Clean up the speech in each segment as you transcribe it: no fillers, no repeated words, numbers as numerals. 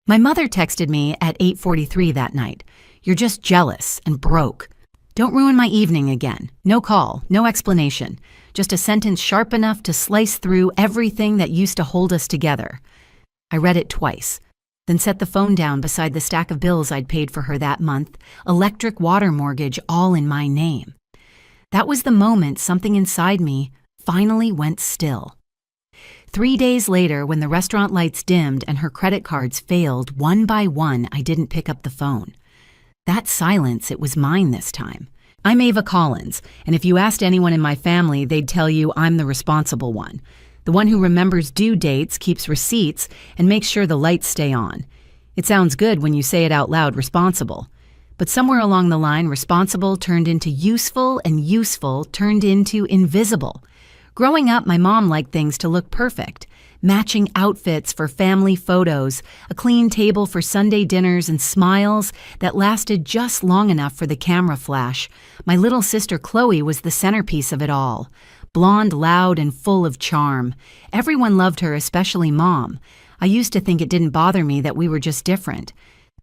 My mother texted me at 8:43 that night. "You're just jealous and broke. Don't ruin my evening again." No call, no explanation. Just a sentence sharp enough to slice through everything that used to hold us together. I read it twice, then set the phone down beside the stack of bills I'd paid for her that month, electric, water, mortgage, all in my name. That was the moment something inside me finally went still. 3 days later, when the restaurant lights dimmed and her credit cards failed one by one, I didn't pick up the phone. That silence, it was mine this time. I'm Ava Collins, and if you asked anyone in my family, they'd tell you I'm the responsible one. The one who remembers due dates, keeps receipts, and makes sure the lights stay on. It sounds good when you say it out loud, responsible. But somewhere along the line, responsible turned into useful, and useful turned into invisible. Growing up, my mom liked things to look perfect. Matching outfits for family photos, a clean table for Sunday dinners, and smiles that lasted just long enough for the camera flash. My little sister Chloe was the centerpiece of it all. Blonde, loud, and full of charm. Everyone loved her, especially Mom. I used to think it didn't bother me that we were just different.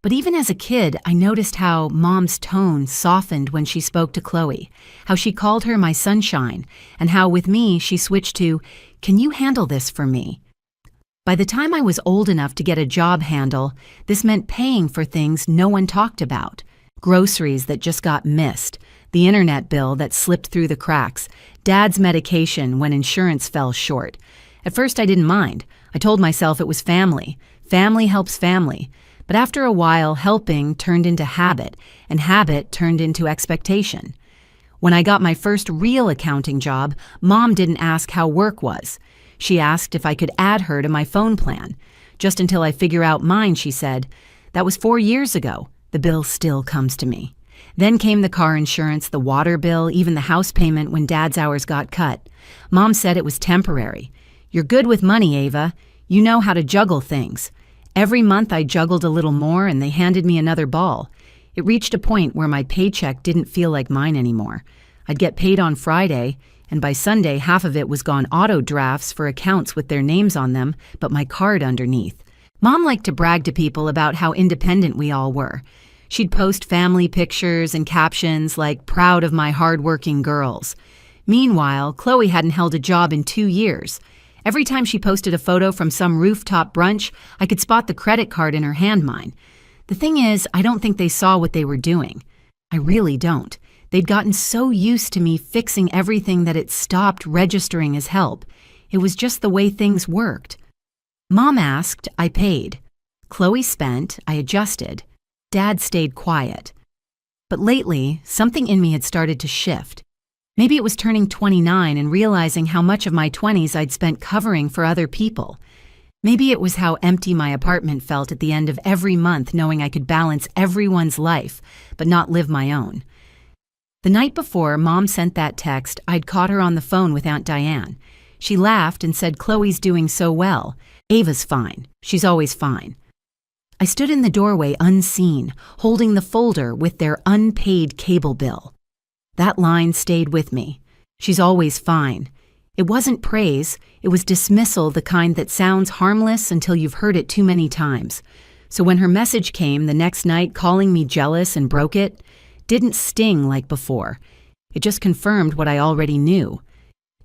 But even as a kid, I noticed how Mom's tone softened when she spoke to Chloe, how she called her my sunshine, and how with me she switched to, "Can you handle this for me?" By the time I was old enough to get a job handle, this meant paying for things no one talked about. Groceries that just got missed, the internet bill that slipped through the cracks, Dad's medication when insurance fell short. At first I didn't mind. I told myself it was family. Family helps family. But after a while, helping turned into habit, and habit turned into expectation. When I got my first real accounting job, Mom didn't ask how work was. She asked if I could add her to my phone plan. "Just until I figure out mine," she said. That was 4 years ago. The bill still comes to me. Then came the car insurance, the water bill, even the house payment when Dad's hours got cut. Mom said it was temporary. "You're good with money, Ava. You know how to juggle things." Every month I juggled a little more and they handed me another ball. It reached a point where my paycheck didn't feel like mine anymore. I'd get paid on Friday, and by Sunday half of it was gone auto drafts for accounts with their names on them, but my card underneath. Mom liked to brag to people about how independent we all were. She'd post family pictures and captions like, "Proud of my hardworking girls." Meanwhile, Chloe hadn't held a job in 2 years. Every time she posted a photo from some rooftop brunch, I could spot the credit card in her hand mine. The thing is, I don't think they saw what they were doing. I really don't. They'd gotten so used to me fixing everything that it stopped registering as help. It was just the way things worked. Mom asked, I paid. Chloe spent, I adjusted. Dad stayed quiet. But lately, something in me had started to shift. Maybe it was turning 29 and realizing how much of my 20s I'd spent covering for other people. Maybe it was how empty my apartment felt at the end of every month, knowing I could balance everyone's life, but not live my own. The night before Mom sent that text, I'd caught her on the phone with Aunt Diane. She laughed and said, "Chloe's doing so well. Ava's fine. She's always fine." I stood in the doorway unseen, holding the folder with their unpaid cable bill. That line stayed with me. She's always fine. It wasn't praise, it was dismissal, the kind that sounds harmless until you've heard it too many times. So when her message came the next night calling me jealous and broke it, didn't sting like before. It just confirmed what I already knew.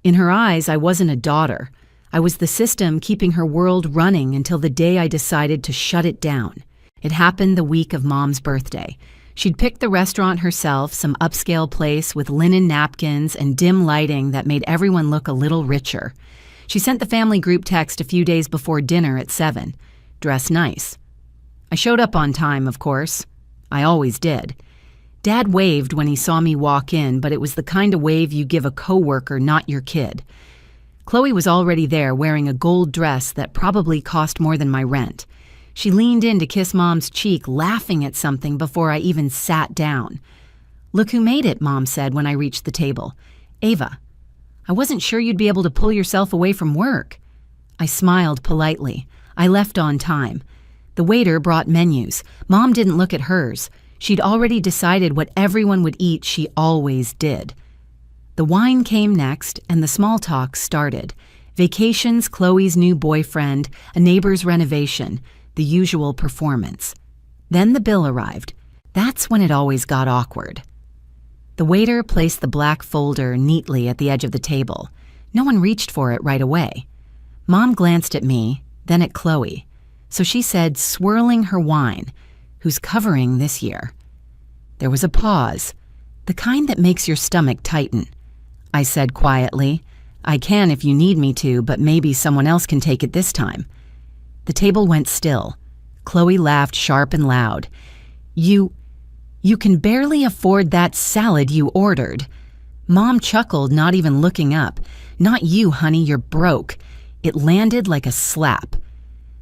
In her eyes, I wasn't a daughter. I was the system keeping her world running until the day I decided to shut it down. It happened the week of Mom's birthday. She'd picked the restaurant herself, some upscale place with linen napkins and dim lighting that made everyone look a little richer. She sent the family group text a few days before dinner at 7. Dress nice. I showed up on time, of course. I always did. Dad waved when he saw me walk in, but it was the kind of wave you give a coworker, not your kid. Chloe was already there wearing a gold dress that probably cost more than my rent. She leaned in to kiss Mom's cheek, laughing at something before I even sat down. "Look who made it," Mom said when I reached the table. "Ava, I wasn't sure you'd be able to pull yourself away from work." I smiled politely. I left on time. The waiter brought menus. Mom didn't look at hers. She'd already decided what everyone would eat. She always did. The wine came next, and the small talk started. Vacations, Chloe's new boyfriend, a neighbor's renovation. the usual performance. Then the bill arrived. That's when it always got awkward. The waiter placed the black folder neatly at the edge of the table. No one reached for it right away. Mom glanced at me, then at Chloe. So she said, swirling her wine, "Who's covering this year?" There was a pause, the kind that makes your stomach tighten. I said quietly, "I can if you need me to, but maybe someone else can take it this time." The table went still. Chloe laughed sharp and loud. You can barely afford that salad you ordered." Mom chuckled, not even looking up. "Not you, honey, you're broke." It landed like a slap.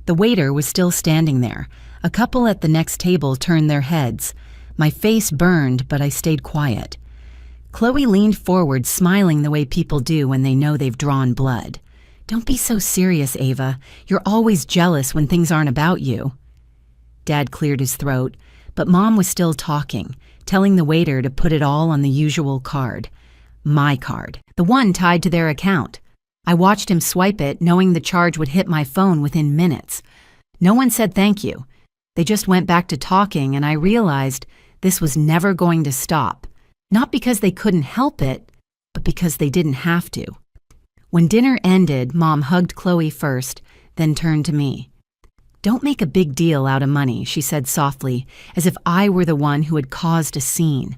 The waiter was still standing there. A couple at the next table turned their heads. My face burned, but I stayed quiet. Chloe leaned forward, smiling the way people do when they know they've drawn blood. "Don't be so serious, Ava. You're always jealous when things aren't about you." Dad cleared his throat, but Mom was still talking, telling the waiter to put it all on the usual card. My card, the one tied to their account. I watched him swipe it, knowing the charge would hit my phone within minutes. No one said thank you. They just went back to talking, and I realized this was never going to stop. Not because they couldn't help it, but because they didn't have to. When dinner ended, Mom hugged Chloe first, then turned to me. "Don't make a big deal out of money," she said softly, as if I were the one who had caused a scene.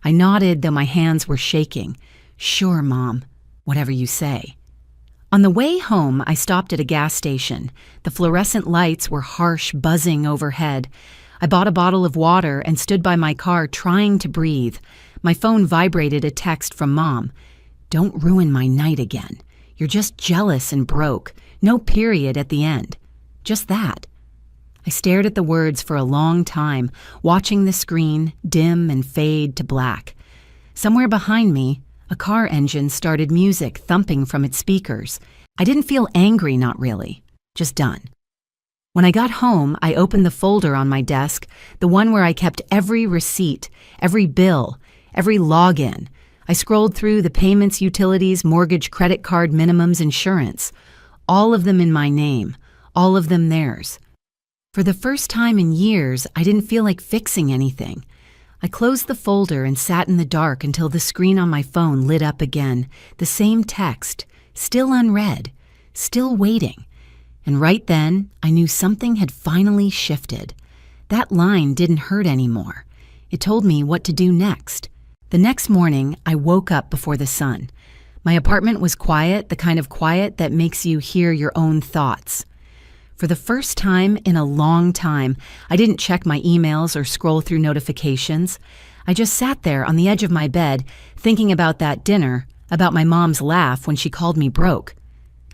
I nodded, though my hands were shaking. "Sure, Mom. Whatever you say." On the way home, I stopped at a gas station. The fluorescent lights were harsh, buzzing overhead. I bought a bottle of water and stood by my car trying to breathe. My phone vibrated a text from Mom. "Don't ruin my night again. You're just jealous and broke. No period at the end. Just that." I stared at the words for a long time, watching the screen dim and fade to black. Somewhere behind me, a car engine started music thumping from its speakers. I didn't feel angry, not really, just done. When I got home, I opened the folder on my desk, the one where I kept every receipt, every bill, every login. I scrolled through the payments, utilities, mortgage, credit card, minimums, insurance. All of them in my name, all of them theirs. For the first time in years, I didn't feel like fixing anything. I closed the folder and sat in the dark until the screen on my phone lit up again, the same text, still unread, still waiting. And right then, I knew something had finally shifted. That line didn't hurt anymore. It told me what to do next. The next morning, I woke up before the sun. My apartment was quiet, the kind of quiet that makes you hear your own thoughts. For the first time in a long time, I didn't check my emails or scroll through notifications. I just sat there on the edge of my bed, thinking about that dinner, about my mom's laugh when she called me broke.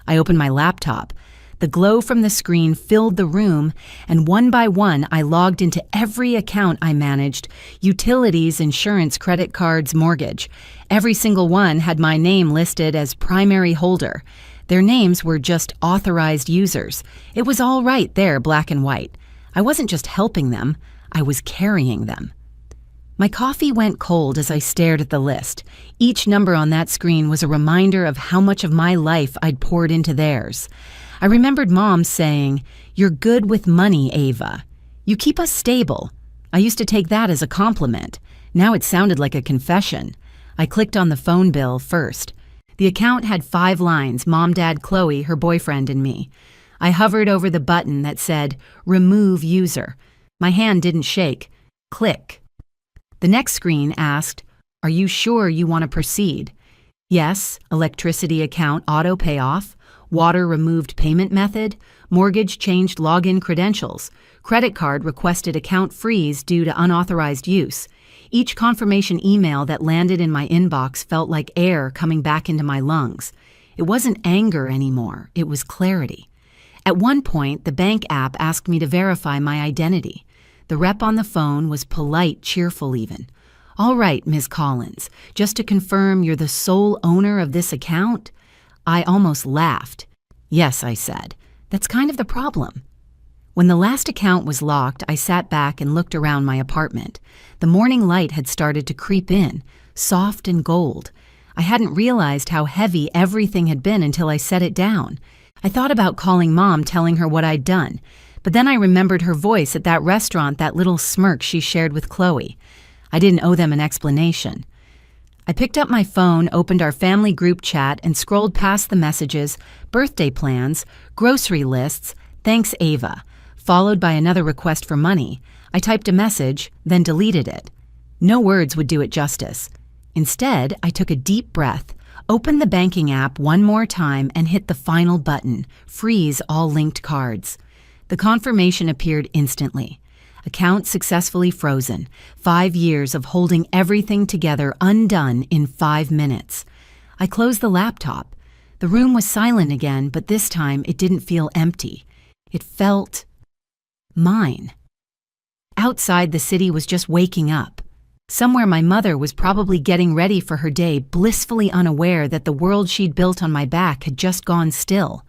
I opened my laptop. The glow from the screen filled the room, and one by one, I logged into every account I managed: utilities, insurance, credit cards, mortgage. Every single one had my name listed as primary holder. Their names were just authorized users. It was all right there, black and white. I wasn't just helping them, I was carrying them. My coffee went cold as I stared at the list. Each number on that screen was a reminder of how much of my life I'd poured into theirs. I remembered Mom saying, "You're good with money, Ava. You keep us stable." I used to take that as a compliment. Now it sounded like a confession. I clicked on the phone bill first. The account had 5 lines: Mom, Dad, Chloe, her boyfriend, and me. I hovered over the button that said, "Remove user." My hand didn't shake. Click. The next screen asked, "Are you sure you want to proceed?" Yes. Electricity account auto payoff. Water removed payment method. Mortgage changed login credentials. Credit card requested account freeze due to unauthorized use. Each confirmation email that landed in my inbox felt like air coming back into my lungs. It wasn't anger anymore, it was clarity. At one point, the bank app asked me to verify my identity. The rep on the phone was polite, cheerful even. "All right, Ms. Collins, just to confirm you're the sole owner of this account?" I almost laughed. "Yes," I said. "That's kind of the problem." When the last account was locked, I sat back and looked around my apartment. The morning light had started to creep in, soft and gold. I hadn't realized how heavy everything had been until I set it down. I thought about calling Mom, telling her what I'd done. But then I remembered her voice at that restaurant, that little smirk she shared with Chloe. I didn't owe them an explanation. I picked up my phone, opened our family group chat, and scrolled past the messages, birthday plans, grocery lists, thanks Ava, followed by another request for money. I typed a message, then deleted it. No words would do it justice. Instead, I took a deep breath, opened the banking app one more time, and hit the final button, freeze all linked cards. The confirmation appeared instantly. Account successfully frozen. 5 years of holding everything together undone in 5 minutes. I closed the laptop. The room was silent again, but this time it didn't feel empty. It felt mine. Outside, the city was just waking up. Somewhere my mother was probably getting ready for her day, blissfully unaware that the world she'd built on my back had just gone still.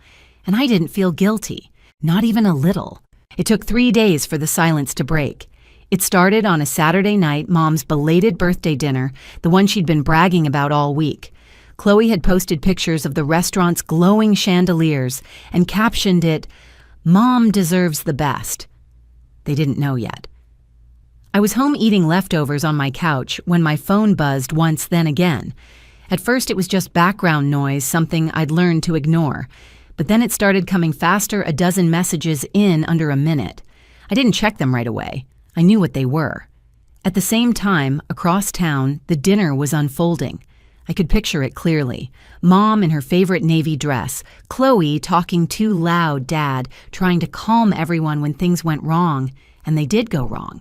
And I didn't feel guilty. Not even a little. It took 3 days for the silence to break. It started on a Saturday night, Mom's belated birthday dinner, the one she'd been bragging about all week. Chloe had posted pictures of the restaurant's glowing chandeliers and captioned it, "Mom deserves the best." They didn't know yet. I was home eating leftovers on my couch when my phone buzzed once, then again. At first it was just background noise, something I'd learned to ignore. But then it started coming faster, a dozen messages in under a minute. I didn't check them right away. I knew what they were. At the same time, across town, the dinner was unfolding. I could picture it clearly. Mom in her favorite navy dress, Chloe talking too loud, Dad trying to calm everyone when things went wrong, and they did go wrong.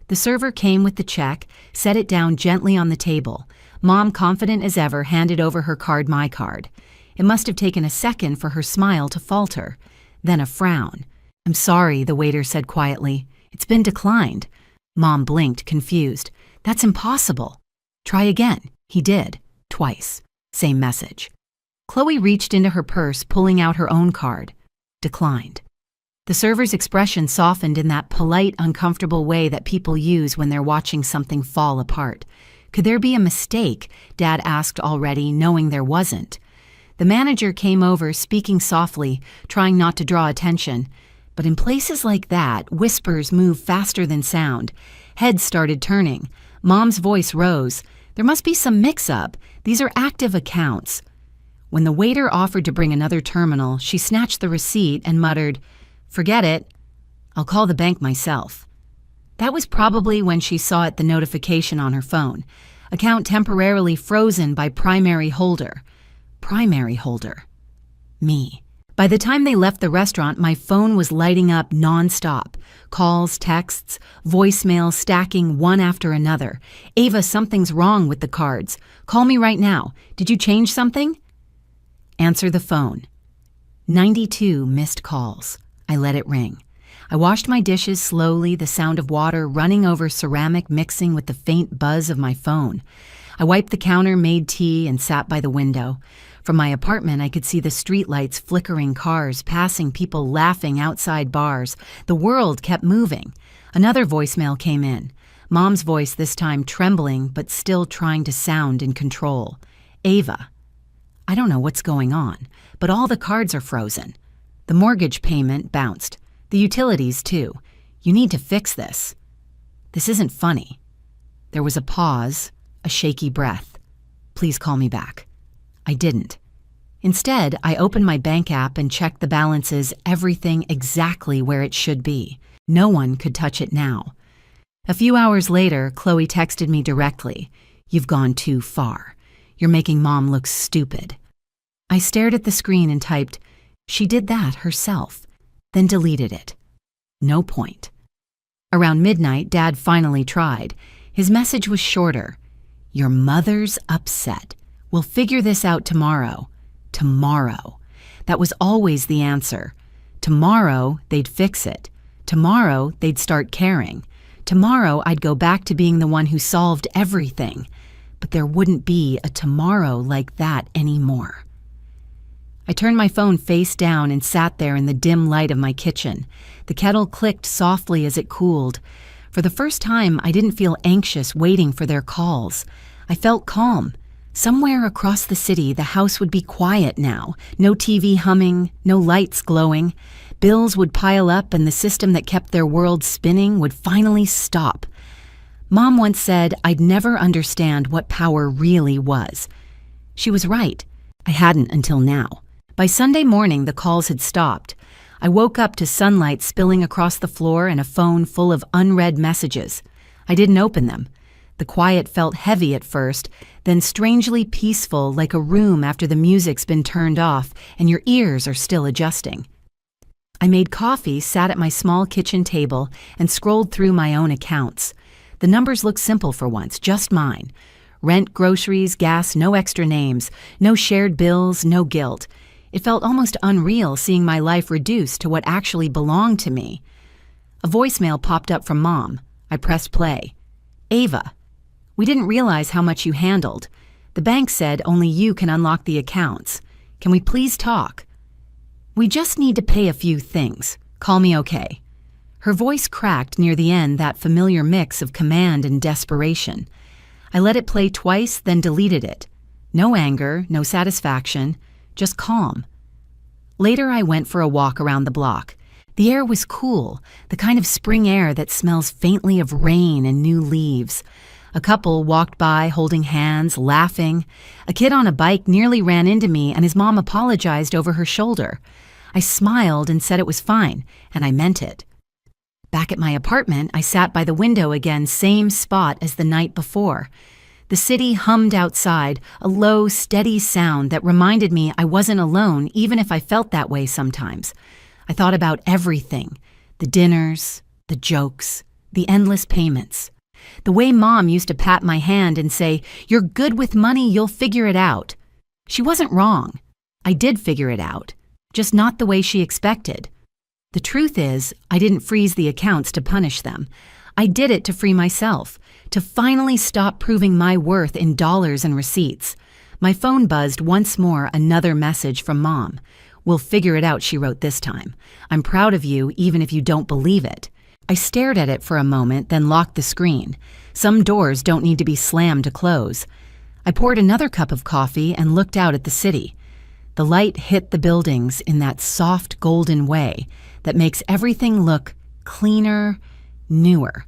The server came with the check, set it down gently on the table. Mom, confident as ever, handed over her card, my card. It must have taken a second for her smile to falter, then a frown. "I'm sorry," the waiter said quietly. "It's been declined." Mom blinked, confused. "That's impossible." "Try again." He did, twice. Same message. Chloe reached into her purse, pulling out her own card. Declined. The server's expression softened in that polite, uncomfortable way that people use when they're watching something fall apart. Could there be a mistake? Dad asked already, knowing there wasn't. The manager came over, speaking softly, trying not to draw attention. But in places like that, whispers move faster than sound. Heads started turning. Mom's voice rose. "There must be some mix-up. These are active accounts." When the waiter offered to bring another terminal, she snatched the receipt and muttered, "Forget it. I'll call the bank myself." That was probably when she saw the notification on her phone. Account temporarily frozen by primary holder. Primary holder. Me. By the time they left the restaurant, my phone was lighting up nonstop. Calls, texts, voicemail stacking one after another. "Ava, something's wrong with the cards. Call me right now. Did you change something?" Answer the phone. 92 missed calls. I let it ring. I washed my dishes slowly, the sound of water running over ceramic mixing with the faint buzz of my phone. I wiped the counter, made tea, and sat by the window. From my apartment, I could see the streetlights, flickering cars, passing people laughing outside bars. The world kept moving. Another voicemail came in. Mom's voice this time trembling, but still trying to sound in control. "Ava, I don't know what's going on, but all the cards are frozen. The mortgage payment bounced. The utilities, too. You need to fix this. This isn't funny." There was a pause, a shaky breath. "Please call me back." I didn't. Instead, I opened my bank app and checked the balances, everything exactly where it should be. No one could touch it now. A few hours later, Chloe texted me directly. "You've gone too far. You're making Mom look stupid." I stared at the screen and typed, "She did that herself," then deleted it. No point. Around midnight, Dad finally tried. His message was shorter. "Your mother's upset. We'll figure this out tomorrow." Tomorrow. That was always the answer. Tomorrow, they'd fix it. Tomorrow, they'd start caring. Tomorrow, I'd go back to being the one who solved everything. But there wouldn't be a tomorrow like that anymore. I turned my phone face down and sat there in the dim light of my kitchen. The kettle clicked softly as it cooled. For the first time, I didn't feel anxious waiting for their calls. I felt calm. Somewhere across the city, the house would be quiet now. No TV humming, no lights glowing. Bills would pile up and the system that kept their world spinning would finally stop. Mom once said I'd never understand what power really was. She was right. I hadn't until now. By Sunday morning, the calls had stopped. I woke up to sunlight spilling across the floor and a phone full of unread messages. I didn't open them. The quiet felt heavy at first, then strangely peaceful, like a room after the music's been turned off and your ears are still adjusting. I made coffee, sat at my small kitchen table, and scrolled through my own accounts. The numbers looked simple for once, just mine. Rent, groceries, gas, no extra names, no shared bills, no guilt. It felt almost unreal seeing my life reduced to what actually belonged to me. A voicemail popped up from Mom. I pressed play. Ava, we didn't realize how much you handled. The bank said only you can unlock the accounts. Can we please talk? We just need to pay a few things. Call me okay. Her voice cracked near the end, that familiar mix of command and desperation. I let it play twice, then deleted it. No anger, no satisfaction, just calm. Later, I went for a walk around the block. The air was cool, the kind of spring air that smells faintly of rain and new leaves. A couple walked by holding hands, laughing. A kid on a bike nearly ran into me and his mom apologized over her shoulder. I smiled and said it was fine, and I meant it. Back at my apartment, I sat by the window again, same spot as the night before. The city hummed outside, a low, steady sound that reminded me I wasn't alone, even if I felt that way sometimes. I thought about everything, the dinners, the jokes, the endless payments. The way Mom used to pat my hand and say, "You're good with money, you'll figure it out." She wasn't wrong. I did figure it out, just not the way she expected. The truth is, I didn't freeze the accounts to punish them. I did it to free myself, to finally stop proving my worth in dollars and receipts. My phone buzzed once more, another message from Mom. "We'll figure it out," she wrote this time. "I'm proud of you, even if you don't believe it." I stared at it for a moment, then locked the screen. Some doors don't need to be slammed to close. I poured another cup of coffee and looked out at the city. The light hit the buildings in that soft golden way that makes everything look cleaner, newer.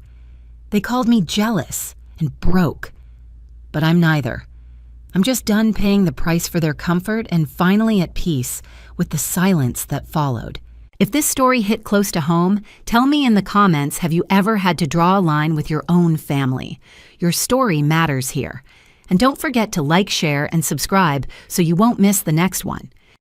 They called me jealous and broke, but I'm neither. I'm just done paying the price for their comfort and finally at peace with the silence that followed. If this story hit close to home, tell me in the comments, have you ever had to draw a line with your own family? Your story matters here. And don't forget to like, share, and subscribe so you won't miss the next one.